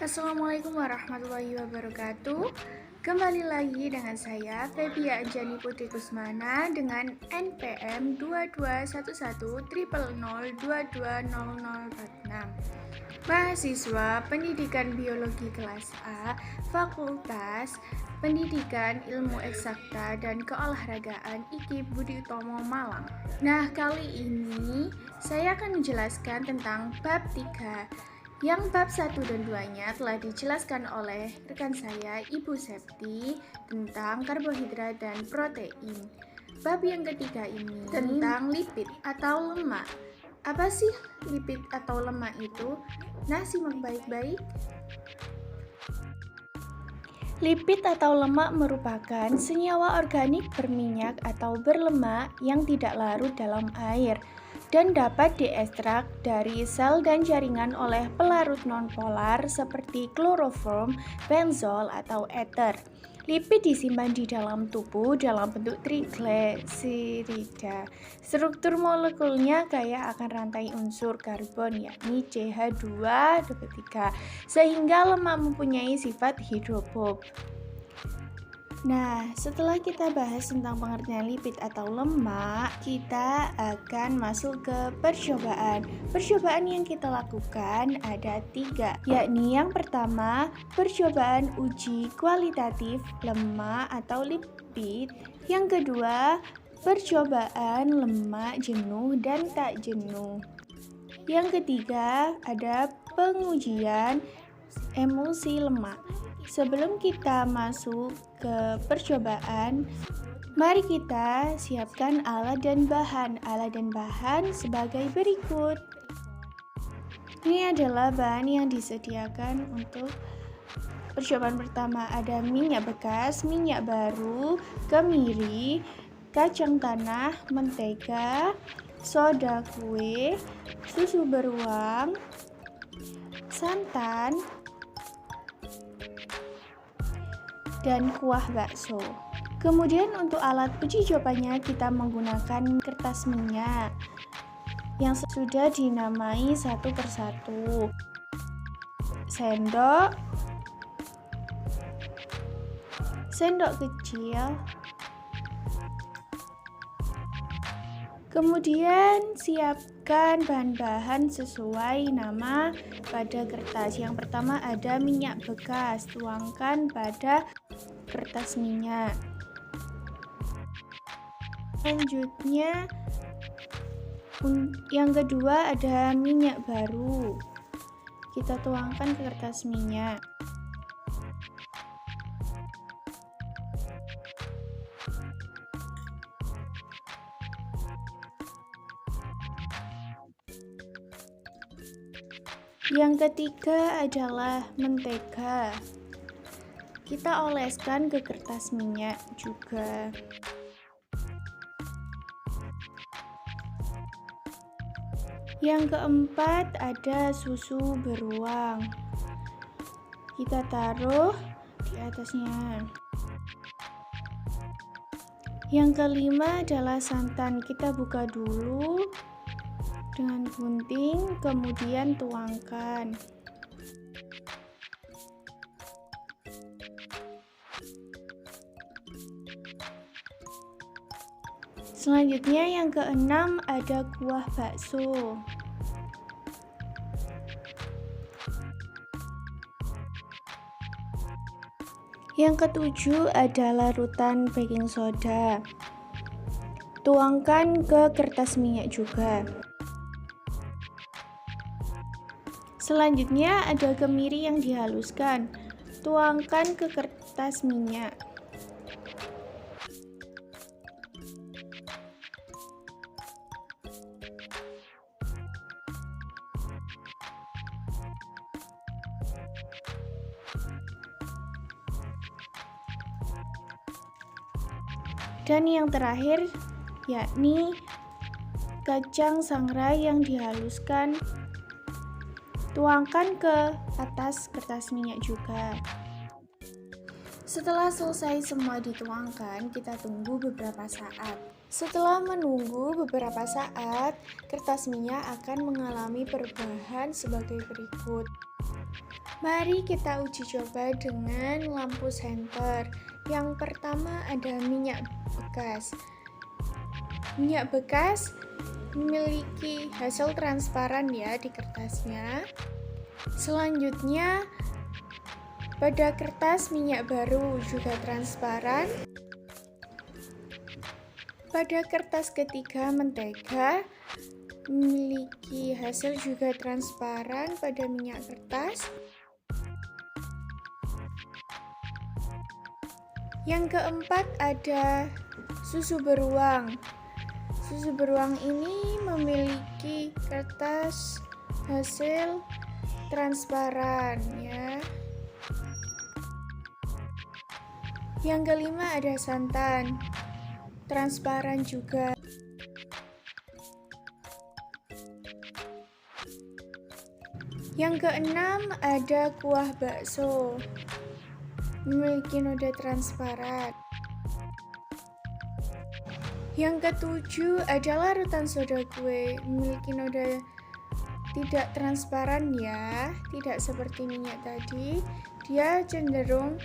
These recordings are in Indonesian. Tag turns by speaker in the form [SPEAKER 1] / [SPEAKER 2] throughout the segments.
[SPEAKER 1] Assalamualaikum warahmatullahi wabarakatuh. Kembali lagi dengan saya Febia Anjani Putri Kusmana dengan NPM 22110000220046. Mahasiswa Pendidikan Biologi kelas A, Fakultas Pendidikan Ilmu Eksakta dan Keolahragaan IKIP Budi Utomo Malang. Nah, kali ini saya akan menjelaskan tentang bab 3. Yang bab 1 dan 2-nya telah dijelaskan oleh rekan saya, Ibu Septi, tentang karbohidrat dan protein. Bab yang ketiga ini tentang lipid atau lemak. Apa sih lipid atau lemak itu? Nah, simak baik-baik. Lipid atau lemak merupakan senyawa organik berminyak atau berlemak yang tidak larut dalam air dan dapat diekstrak dari sel dan jaringan oleh pelarut nonpolar seperti kloroform, benzol, atau ether. Lipid disimpan di dalam tubuh dalam bentuk trigliserida. Struktur molekulnya kaya akan rantai unsur karbon yakni CH2-3 sehingga lemak mempunyai sifat hidrofob. Nah, setelah kita bahas tentang pengertian lipid atau lemak, kita akan masuk ke percobaan. Percobaan yang kita lakukan ada 3, yakni yang pertama, percobaan uji kualitatif lemak atau lipid. Yang kedua, percobaan lemak jenuh dan tak jenuh. Yang ketiga, ada pengujian emulsi lemak. Sebelum kita masuk ke percobaan, mari kita siapkan alat dan bahan. Alat dan bahan sebagai berikut. Ini adalah bahan yang disediakan untuk percobaan pertama. Ada minyak bekas, minyak baru, kemiri, kacang tanah, mentega, soda kue, susu beruang, santan, dan kuah bakso. Kemudian untuk alat uji cobanya kita menggunakan kertas minyak yang sudah dinamai satu persatu. Sendok kecil. Kemudian siapkan bahan-bahan sesuai nama pada kertas. Yang pertama ada minyak bekas, tuangkan pada kertas minyak. Selanjutnya yang kedua ada minyak baru. Kita tuangkan ke kertas minyak. Yang ketiga adalah mentega. Kita oleskan ke kertas minyak juga. Yang keempat ada susu beruang. Kita taruh di atasnya. Yang kelima adalah santan. Kita buka dulu dengan gunting, kemudian tuangkan. Selanjutnya yang keenam ada kuah bakso. Yang ketujuh ada larutan baking soda. Tuangkan ke kertas minyak juga. Selanjutnya ada kemiri yang dihaluskan. Tuangkan ke kertas minyak. Dan yang terakhir yakni kacang sangrai yang dihaluskan. Tuangkan ke atas kertas minyak juga. Setelah selesai semua dituangkan, kita tunggu beberapa saat. Setelah menunggu beberapa saat, kertas minyak akan mengalami perubahan sebagai berikut. Mari kita uji coba dengan lampu senter. Yang pertama ada minyak bekas. Minyak bekas memiliki hasil transparan ya di kertasnya. Selanjutnya pada kertas minyak baru juga transparan. Pada kertas ketiga mentega memiliki hasil juga transparan pada minyak kertas. Yang keempat ada susu beruang. Susu beruang ini memiliki kertas hasil transparan ya. Yang kelima ada santan, transparan juga. Yang keenam ada kuah bakso, memiliki noda transparan. Yang ketujuh adalah larutan soda kue, memiliki noda tidak transparan ya, tidak seperti minyak tadi. Dia cenderung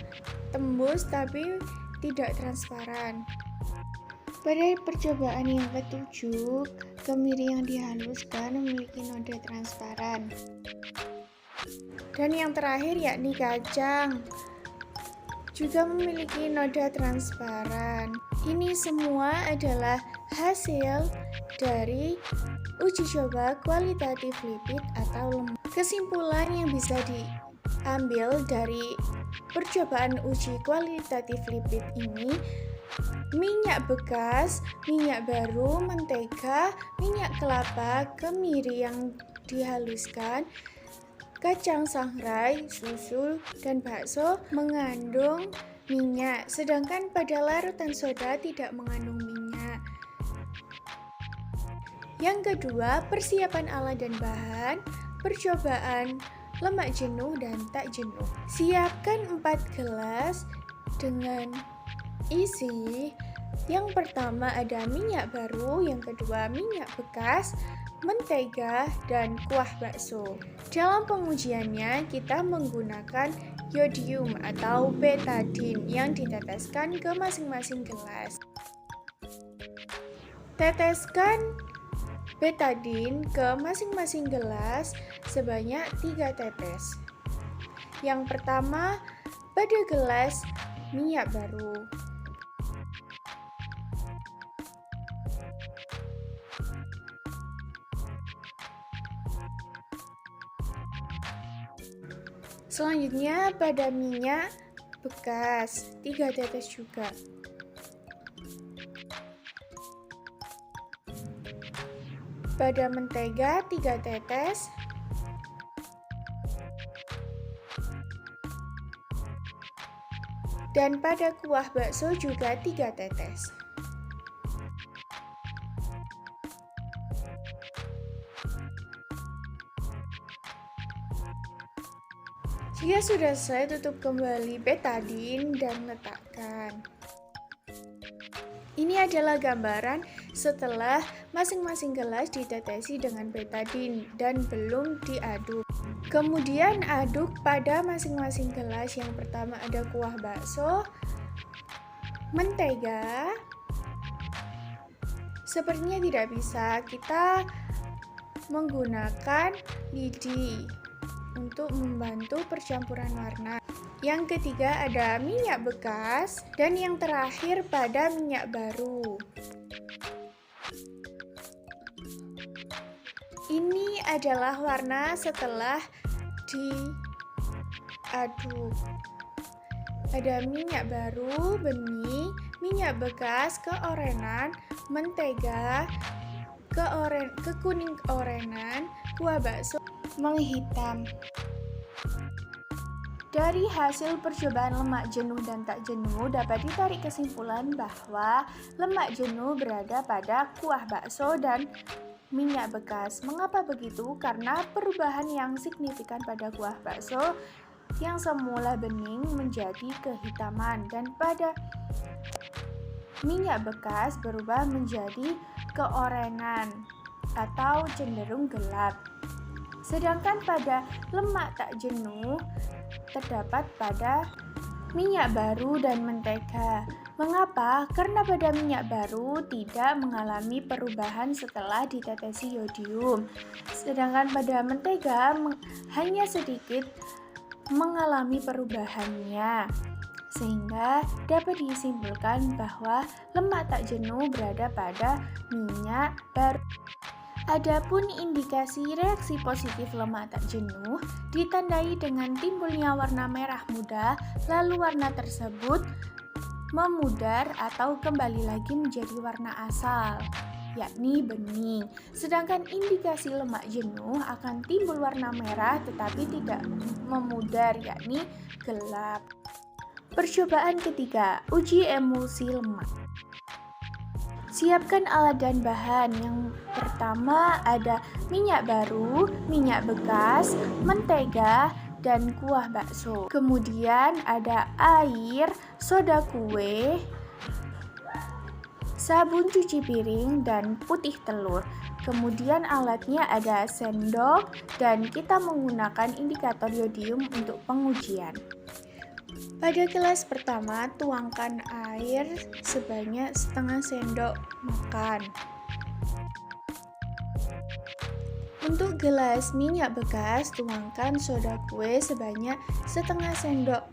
[SPEAKER 1] tembus tapi tidak transparan. Pada percobaan yang ketujuh, kemiri yang dihaluskan memiliki noda transparan. Dan yang terakhir yakni kacang, juga memiliki noda transparan. Ini semua adalah hasil dari uji coba kualitatif lipid atau lemak. Kesimpulan yang bisa diambil dari percobaan uji kualitatif lipid ini, minyak bekas, minyak baru, mentega, minyak kelapa, kemiri yang dihaluskan, kacang sangrai, susu, dan bakso mengandung minyak, sedangkan pada larutan soda tidak mengandung minyak. Yang kedua, persiapan alat dan bahan, percobaan lemak jenuh dan tak jenuh. Siapkan 4 gelas dengan isi yang pertama ada minyak baru, yang kedua minyak bekas, mentega, dan kuah bakso. Dalam pengujiannya kita menggunakan yodium atau betadine yang diteteskan ke masing-masing gelas. Teteskan betadine ke masing-masing gelas sebanyak 3 tetes. Yang pertama pada gelas minyak baru. Selanjutnya pada minyak bekas 3 tetes juga. Pada mentega 3 tetes. Dan pada kuah bakso juga 3 tetes. Jika sudah selesai, tutup kembali betadine dan letakkan. Ini adalah gambaran setelah masing-masing gelas ditetesi dengan betadine dan belum diaduk. Kemudian aduk pada masing-masing gelas. Yang pertama ada kuah bakso, mentega. Sepertinya tidak bisa, kita menggunakan lidi untuk membantu percampuran warna. Yang ketiga ada minyak bekas, dan yang terakhir pada minyak baru. Ini adalah warna setelah diaduk. Ada minyak baru, bening, minyak bekas, keorenan, mentega, kekuning orenan, kuah bakso menghitam. Dari hasil percobaan lemak jenuh dan tak jenuh dapat ditarik kesimpulan bahwa lemak jenuh berada pada kuah bakso dan minyak bekas. Mengapa begitu? Karena perubahan yang signifikan pada kuah bakso yang semula bening menjadi kehitaman, dan pada minyak bekas berubah menjadi keorenan atau cenderung gelap. Sedangkan pada lemak tak jenuh terdapat pada minyak baru dan mentega. Mengapa? Karena pada minyak baru tidak mengalami perubahan setelah ditetesi yodium. Sedangkan pada mentega hanya sedikit mengalami perubahannya. Sehingga dapat disimpulkan bahwa lemak tak jenuh berada pada minyak baru. Adapun indikasi reaksi positif lemak tak jenuh ditandai dengan timbulnya warna merah muda, lalu warna tersebut memudar atau kembali lagi menjadi warna asal, yakni bening. Sedangkan indikasi lemak jenuh akan timbul warna merah tetapi tidak memudar, yakni gelap. Percobaan ketiga, uji emulsi lemak. Siapkan alat dan bahan. Yang pertama ada minyak baru, minyak bekas, mentega, dan kuah bakso. Kemudian ada air, soda kue, sabun cuci piring, dan putih telur. Kemudian alatnya ada sendok dan kita menggunakan indikator yodium untuk pengujian. Pada gelas pertama, tuangkan air sebanyak setengah sendok makan. Untuk gelas minyak bekas, tuangkan soda kue sebanyak setengah sendok.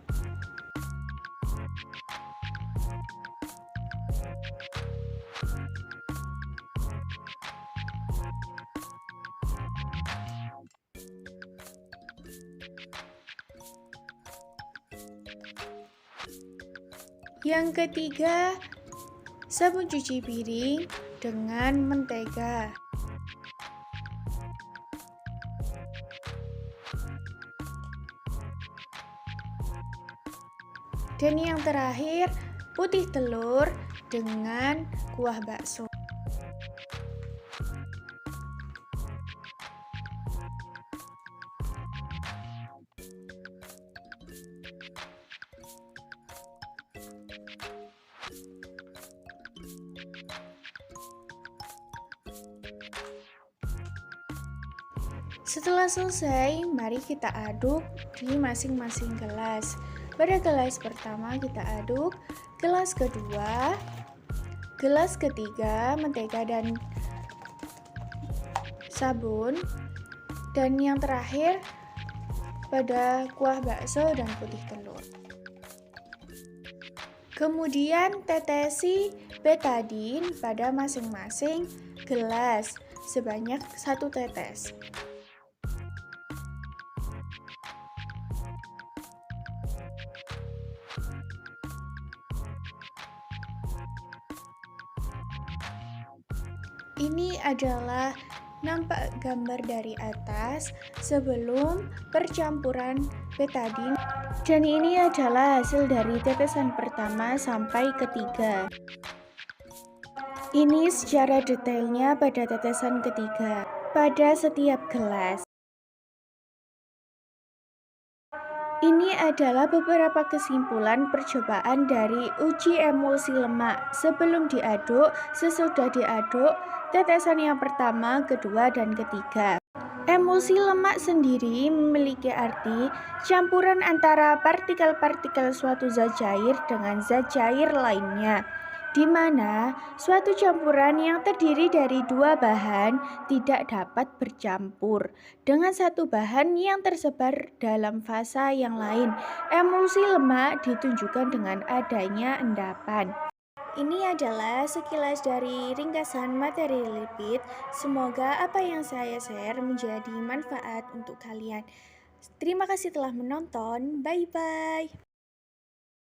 [SPEAKER 1] Yang ketiga, sabun cuci piring dengan mentega. Dan yang terakhir, putih telur dengan kuah bakso. Setelah selesai, mari kita aduk di masing-masing gelas. Pada gelas pertama kita aduk, gelas kedua, gelas ketiga mentega dan sabun, dan yang terakhir pada kuah bakso dan putih telur. Kemudian tetesi betadin pada masing-masing gelas sebanyak 1 tetes. Ini adalah nampak gambar dari atas sebelum percampuran betadin, dan ini adalah hasil dari tetesan pertama sampai ketiga. Ini secara detailnya pada tetesan ketiga pada setiap gelas. Ini adalah beberapa kesimpulan percobaan dari uji emulsi lemak sebelum diaduk, sesudah diaduk, tetesan yang pertama, kedua, dan ketiga. Emulsi lemak sendiri memiliki arti campuran antara partikel-partikel suatu zat cair dengan zat cair lainnya, di mana suatu campuran yang terdiri dari dua bahan tidak dapat bercampur dengan satu bahan yang tersebar dalam fasa yang lain. Emulsi lemak ditunjukkan dengan adanya endapan. Ini adalah sekilas dari ringkasan materi lipid. Semoga apa yang saya share menjadi manfaat untuk kalian. Terima kasih telah menonton. Bye-bye.